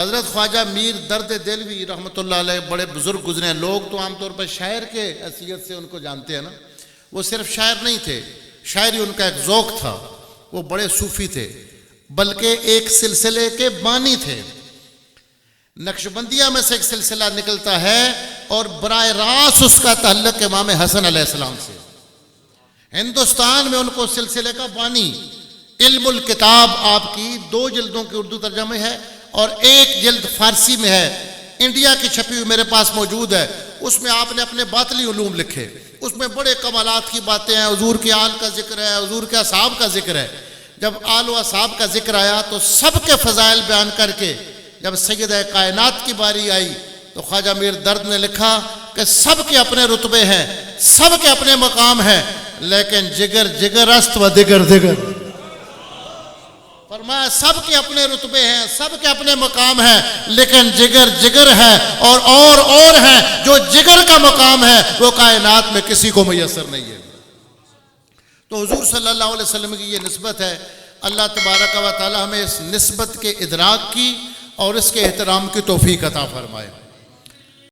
हज़रत ख्वाजा मीर दर्द देलवी रहमतुल्लाह अलैह बड़े बुजुर्ग गुजरे। लोग तो आमतौर पर शायर के हैसियत से उनको जानते हैं ना, वो सिर्फ शायर नहीं थे, शायरी उनका एक ज़ौक़ था। वो बड़े सूफ़ी थे, बल्कि एक सिलसिले के बानी थे। नक्शबंदिया में से एक सिलसिला निकलता है और बराह रास्त उसका ताल्लुक़ इमाम हसन अलैहिस्सलाम से। हिंदुस्तान में उनको सिलसिले का बानी। इल्मुल किताब आपकी 2 जिल्दों की उर्दू तर्जमे है और 1 जिल्द फारसी में है, इंडिया की छपी हुई मेरे पास मौजूद है। उसमें आपने अपने बातली उलूम लिखे, उसमें बड़े कमालात की बातें हैं। हुजूर के आल का जिक्र है, हुजूर के असहाब का जिक्र है। जब आल व असहाब का जिक्र आया तो सबके फ़ज़ाइल बयान करके जब सैयद कायनात की बारी आई तो ख्वाजा मीर दर्द ने लिखा कि सबके अपने रुतबे हैं, सबके अपने मकाम हैं, लेकिन जिगर जिगर अस्त व दिगर दिगर। फरमाया सबके अपने रुतबे हैं, सबके अपने मकाम हैं, लेकिन जिगर जिगर है और है। जो जिगर का मकाम है वो कायनात में किसी को मैसर नहीं है। तो हुजूर सल्लल्लाहु अलैहि वसल्लम की ये निस्बत है। अल्लाह तबारक व तआला हमें इस निस्बत के इदराक की और इसके एहतराम की तौफीक अता फरमाए।